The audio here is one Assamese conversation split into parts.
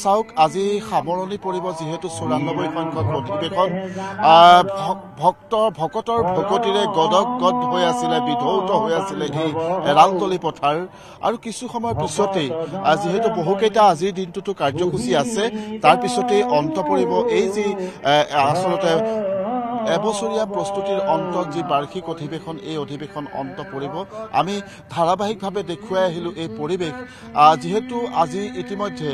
চাওক আজি সামৰণি পৰিব যিহেতু ৯৪ সংখ্যক অধিৱেশন ভকতৰ ভকতিৰে গদগদ হৈ আছিলে বিধৌত হৈ আছিলে এই এৰালতলী পথাৰ আৰু কিছু সময়ৰ পিছতেই যিহেতু বহুকেইটা আজিৰ দিনটোতো কাৰ্যসূচী আছে তাৰ পিছতেই অন্ত পৰিব এই যি আচলতে এবছৰীয়া প্ৰস্তুতিৰ অন্তত যি বাৰ্ষিক অধিৱেশন এই অধিৱেশন অন্ত পৰিব আমি ধাৰাবাহিকভাৱে দেখুৱাই আহিলোঁ এই পৰিৱেশ যিহেতু আজি ইতিমধ্যে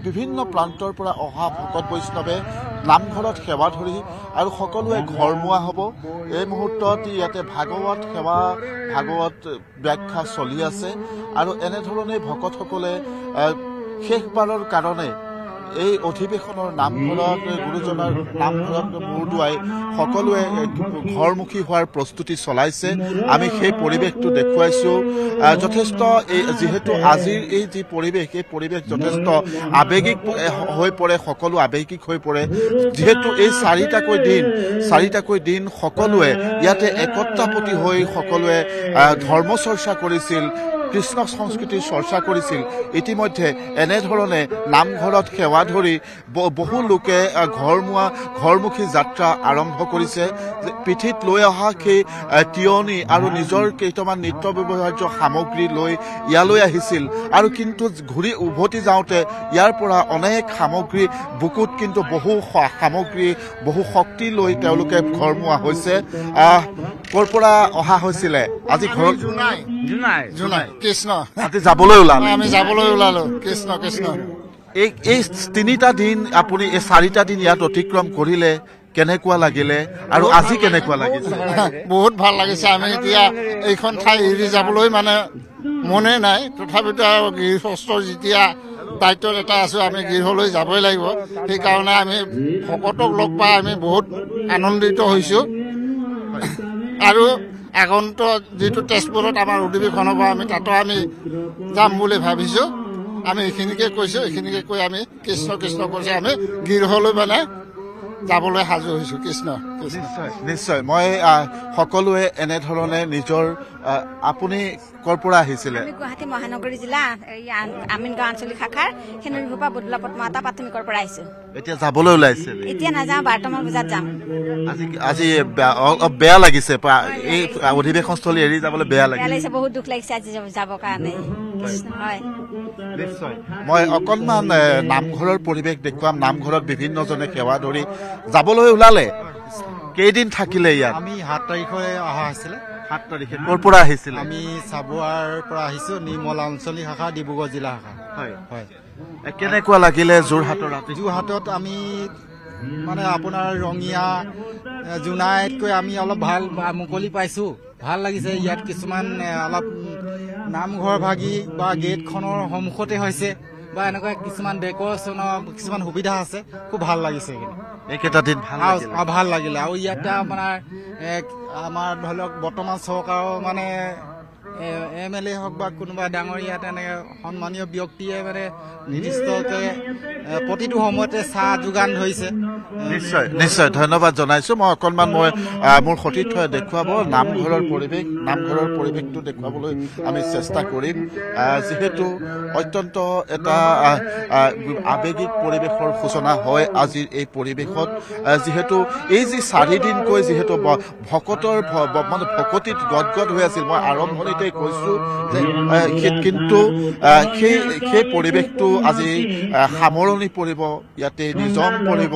বিভিন্ন প্ৰান্তৰ পৰা অহা ভকত বৈষ্ণৱে নামঘৰত সেৱা ধৰি আৰু সকলোৱে ঘৰমুৱা হ'ব এই মুহূৰ্তত ইয়াতে ভাগৱত সেৱা ভাগৱত ব্যাখ্যা চলি আছে আৰু এনেধৰণে ভকতসকলে শেষবাৰৰ কাৰণে এই অধিৱেশনৰ নামঘৰত গুৰুজনাৰ নামঘৰত মূৰ দুৱাই সকলোৱে ঘৰমুখী হোৱাৰ প্ৰস্তুতি চলাইছে আমি সেই পৰিৱেশটো দেখুৱাইছোঁ যথেষ্ট এই যিহেতু আজিৰ এই যি পৰিৱেশ এই পৰিৱেশ যথেষ্ট আৱেগিক হৈ পৰে সকলো আৱেগিক হৈ পৰে যিহেতু এই চাৰিটাকৈ দিন সকলোৱে ইয়াতে একতাপতি হৈ সকলোৱে ধৰ্ম চৰ্চা কৰিছিল কৃষ্ণ সংস্কৃতিৰ চৰ্চা কৰিছিল ইতিমধ্যে এনেধৰণে নামঘৰত সেৱা ধৰি বহু লোকে ঘৰমুখী যাত্ৰা আৰম্ভ কৰিছে পিঠিত লৈ অহা সেই তিয়নি আৰু নিজৰ কেইটামান নিত্য ব্যৱহাৰ্য সামগ্ৰী লৈ ইয়ালৈ আহিছিল আৰু কিন্তু ঘূৰি উভতি যাওঁতে ইয়াৰ পৰা অনেক সামগ্ৰী বুকুত কিন্তু বহু সামগ্ৰী বহু শক্তি লৈ তেওঁলোকে ঘৰমুৱা হৈছে ক'ৰ পৰা অহা হৈছিলে আজি ঘৰত জোনাই কৃষ্ণ আজি যাবলৈ ওলালে আমি যাবলৈ ওলালো কৃষ্ণ কৃষ্ণ এই তিনিটা দিন আপুনি এই চাৰিটা দিন ইয়াত অতিক্ৰম কৰিলে কেনেকুৱা লাগিলে আৰু আজি কেনেকুৱা লাগিছে বহুত ভাল লাগিছে আমি এতিয়া এইখন ঠাই এৰি যাবলৈ মানে মনে নাই তথাপিতো গৃহস্থৰ যেতিয়া দায়িত্বত এটা আছো আমি গৃহলৈ যাবই লাগিব সেইকাৰণে আমি ভকতক লগ পাই আমি বহুত আনন্দিত হৈছোঁ আৰু আগন্তুক যিটো তেজপুৰত আমাৰ অধিৱেশন হ'ব আমি তাতো আমি যাম বুলি ভাবিছোঁ আমি এইখিনিকে কৈছোঁ এইখিনিকে কৈ আমি কৃষ্ণ কৃষ্ণ কৈছে আমি গৃহলৈ মানে যাবলৈ সাজু হৈছোঁ কৃষ্ণ নিশ্চয় মই সকলোৱে এনেধৰণে নিজৰ আপুনি ক'ৰ পৰা আহিছিলে গুৱাহাটী মহানগৰী জিলা আমিনগাঁও আঞ্চলিক শাখাৰ সেনুৰীভূপা বদলা পদ্মাতা প্ৰাথমিকৰ পৰা আহিছোঁ এতিয়া যাবলৈ ওলাইছে এতিয়া নাযাওঁ 12টামান বজাত যাম আজি বেয়া লাগিছে এই অধিৱেশনস্থলী এৰি যাবলৈ বেয়া লাগিছে বহুত দুখ লাগিছে আজি যাবৰ কাৰণে হয় নিশ্চয় মই অকণমান নামঘৰৰ পৰিৱেশ দেখুৱাম নামঘৰত বিভিন্নজনে সেৱা ধৰি যাবলৈ ওলালে কেইদিন থাকিলে ইয়াত আমি 7 তাৰিখে অহা হৈছিলে 7 তাৰিখে ক'ৰ পৰা আহিছিলে আমি চাবুৱাৰ পৰা আহিছোঁ নিৰ্মল আঞ্চলিক শাখা ডিব্ৰুগড় জিলা শাখা হয় হয় কেনেকুৱা লাগিলে যোৰহাটত আমি মানে আপোনাৰ ৰঙিয়া জোনাইতকৈ আমি অলপ ভাল মুকলি পাইছোঁ ভাল লাগিছে ইয়াত কিছুমান অলপ নামঘৰ ভাগি বা গেটখনৰ সন্মুখতে হৈছে বা এনেকুৱা কিছুমান ডেকৰেশ্যনৰ কিছুমান সুবিধা আছে খুব ভাল লাগিছে এইকেইটা দিন ভাল লাগিলে আৰু ইয়াতে আমাৰ ধৰি লওক বৰ্তমান চৰকাৰৰ মানে MLA হওক বা কোনোবা ডাঙৰ ইয়াত এনেকৈ সন্মানীয় ব্যক্তিয়ে মানে নিৰ্দিষ্টকৈ প্ৰতিটো সময়তে চাহ যোগান ধৰিছে নিশ্চয় ধন্যবাদ জনাইছোঁ মই অকণমান মোৰ সতীৰ্থই দেখুৱাব নামঘৰৰ পৰিৱেশটো দেখুৱাবলৈ আমি চেষ্টা কৰিম যিহেতু অত্যন্ত এটা আৱেগিক পৰিৱেশৰ সূচনা হয় আজিৰ এই পৰিৱেশত যিহেতু এই যি 4 দিনকৈ যিহেতু ভকতৰ মানে ভকতিত গদগদ হৈ আছিল মই আৰম্ভণিতে কৈছোঁ যে কিন্তু সেই পৰিৱেশটো আজি সামৰণি পৰিব ইয়াতে নিজম পৰিব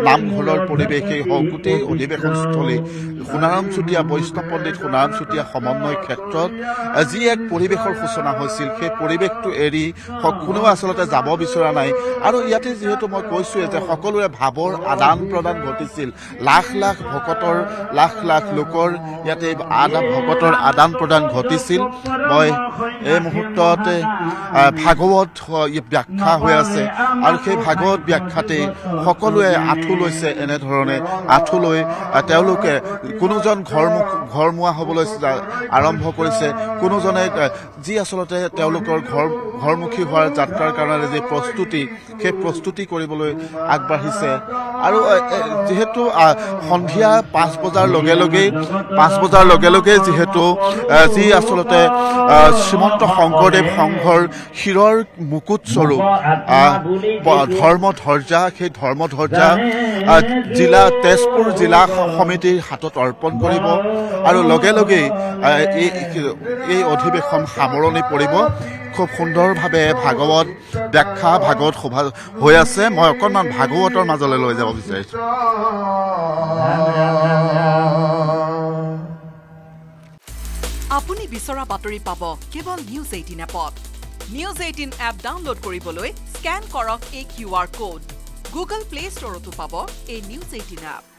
নামঘৰৰ পৰিৱেশেই হওক গোটেই অধিৱেশনস্থলী সোণাৰাম চুতীয়া বৈষ্ণৱ পণ্ডিত সোণাৰাম চুতীয়া সমন্বয় ক্ষেত্ৰত যি এক পৰিৱেশৰ সূচনা হৈছিল সেই পৰিৱেশটো এৰি কোনেও আচলতে যাব বিচৰা নাই আৰু ইয়াতে যিহেতু মই কৈছোঁৱে যে সকলোৰে ভাৱৰ আদান প্ৰদান ঘটিছিল লাখ লাখ ভকতৰ লাখ লাখ লোকৰ ইয়াতে ভকতৰ আদান প্ৰদান ঘটিছিল মই এই মুহূৰ্ততে ভাগৱত ব্যাখ্যা হৈ আছে আৰু সেই ভাগৱত ব্যাখ্যাতেই সকলোৱে আঁঠু লৈছে এনেধৰণে আঁঠু লৈ তেওঁলোকে কোনোজন ঘৰমুৱা হ'বলৈ আৰম্ভ কৰিছে কোনোজনে যি আচলতে তেওঁলোকৰ ঘৰমুখী হোৱাৰ যাত্ৰাৰ কাৰণে যি প্ৰস্তুতি সেই প্ৰস্তুতি কৰিবলৈ আগবাঢ়িছে আৰু যিহেতু সন্ধিয়া 5 বজাৰ লগে লগে যিহেতু যি আচলতে আচলতে শ্ৰীমন্ত শংকৰদেৱ সংঘৰ শিৰৰ মুকুট স্বৰূপ ধৰ্মধ্বজা সেই ধৰ্মধ্বজা জিলা তেজপুৰ জিলা সমিতিৰ হাতত অৰ্পণ কৰিব আৰু লগে লগেই এই অধিৱেশন সামৰণি পৰিব খুব সুন্দৰভাৱে ভাগৱত ব্যাখ্যা ভাগৱত সভা হৈ আছে মই অকণমান ভাগৱতৰ মাজলৈ লৈ যাব বিচাৰিছোঁ আপুনি বিচৰা বাতৰি পাব কেৱল নিউজ 18 এপত নিউজ 18 এপ ডাউনলোড কৰিবলৈ স্ক্যান কৰক এই QR কোড গুগল প্লে ষ্টৰতো পাব এই নিউজ 18 এপ